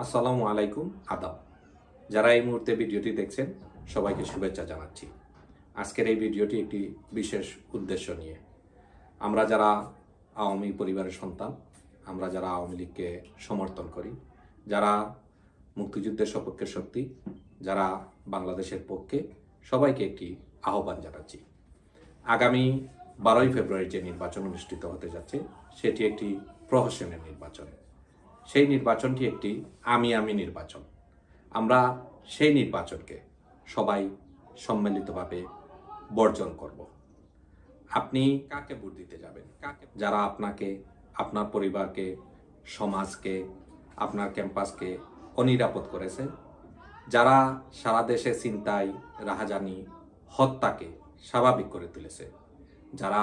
আসসালামু আলাইকুম, আদাব। যারা এই মুহূর্তে ভিডিওটি দেখছেন সবাইকে শুভেচ্ছা জানাচ্ছি। আজকের এই ভিডিওটি একটি বিশেষ উদ্দেশ্য নিয়ে। আমরা যারা আওয়ামী পরিবারের সন্তান, আমরা যারা আওয়ামী লীগকে সমর্থন করি, যারা মুক্তিযুদ্ধের সপক্ষের শক্তি, যারা বাংলাদেশের পক্ষে, সবাইকে একটি আহ্বান জানাচ্ছি। আগামী 12ই ফেব্রুয়ারি যে নির্বাচন অনুষ্ঠিত হতে যাচ্ছে সেটি একটি প্রহসনের নির্বাচন। সেই নির্বাচনটি একটি আমি নির্বাচন। আমরা সেই নির্বাচনকে সবাই সম্মিলিতভাবে বর্জন করব। আপনি কাকে ভোট দিতে যাবেন? যারা আপনাকে, আপনার পরিবারকে, সমাজকে, আপনার ক্যাম্পাসকে অনিরাপদ করেছে, যারা সারা দেশে ছিনতাই, রাহাজানি, হত্যাকে স্বাভাবিক করে তুলেছে, যারা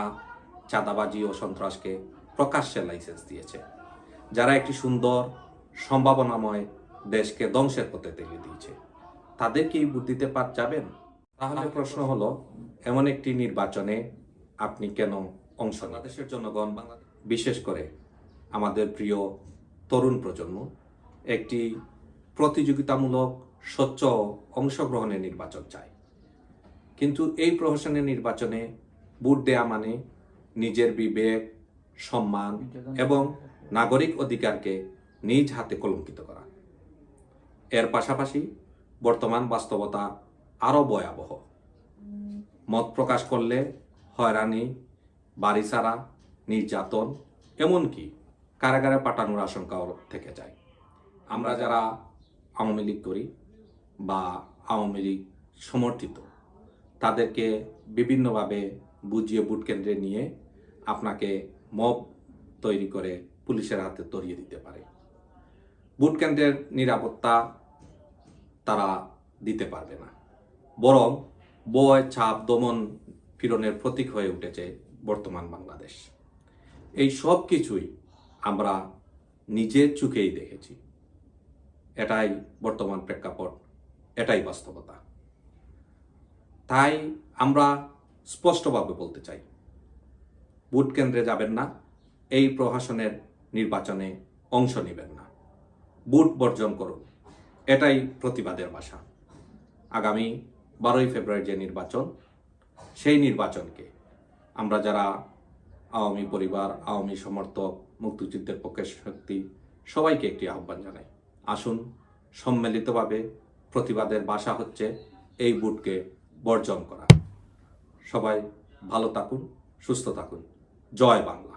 চাঁদাবাজি ও সন্ত্রাসকে প্রকাশ্যে লাইসেন্স দিয়েছে, যারা একটি সুন্দর সম্ভাবনাময় দেশকে ধ্বংসের পথে ঠেলে দিয়েছে, তাদেরকেই ভোট দিতে যাবেন? তাহলে প্রশ্ন হলো, এমন একটি নির্বাচনে আপনি কেন অংশ নেন? বাংলাদেশের জনগণ, বিশেষ করে আমাদের প্রিয় তরুণ প্রজন্ম একটি প্রতিযোগিতামূলক স্বচ্ছ অংশগ্রহণের নির্বাচন চায়। কিন্তু এই প্রহসনের নির্বাচনে ভোট দেয়া মানে নিজের বিবেক, সম্মান এবং নাগরিক অধিকারকে নিজ হাতে কলঙ্কিত করা। এর পাশাপাশি বর্তমান বাস্তবতা আরও ভয়াবহ। মত প্রকাশ করলে হয়রানি, বাড়িছাড়া, নির্যাতন, এমনকি কারাগারে পাঠানোর আশঙ্কাও থেকে যায়। আমরা যারা আওয়ামী লীগ করি বা আওয়ামী লীগ সমর্থিত, তাদেরকে বিভিন্নভাবে বুঝিয়ে ভোট কেন্দ্রে নিয়ে আপনাকে মব তৈরি করে পুলিশের হাতে ধরিয়ে দিতে পারে। ভোট কেন্দ্রের নিরাপত্তা তারা দিতে পারবে না, বরং ভয়, চাপ, দমন পীড়নের প্রতীক হয়ে উঠেছে বর্তমান বাংলাদেশ। এই সব কিছুই আমরা নিজের চোখেই দেখেছি। এটাই বর্তমান প্রেক্ষাপট, এটাই বাস্তবতা। তাই আমরা স্পষ্টভাবে বলতে চাই, ভোট কেন্দ্রে যাবেন না, এই প্রহসনের নির্বাচনে অংশ নেবেন না, ভোট বর্জন করুন। এটাই প্রতিবাদের ভাষা। আগামী 12ই ফেব্রুয়ারি যে নির্বাচন, সেই নির্বাচনকে আমরা যারা আওয়ামী পরিবার, আওয়ামী সমর্থক, মুক্তিযুদ্ধের পক্ষের শক্তি, সবাইকে একটি আহ্বান জানাই। আসুন সম্মিলিতভাবে, প্রতিবাদের ভাষা হচ্ছে এই ভোটকে বর্জন করা। সবাই ভালো থাকুন, সুস্থ থাকুন। জয় বাংলা।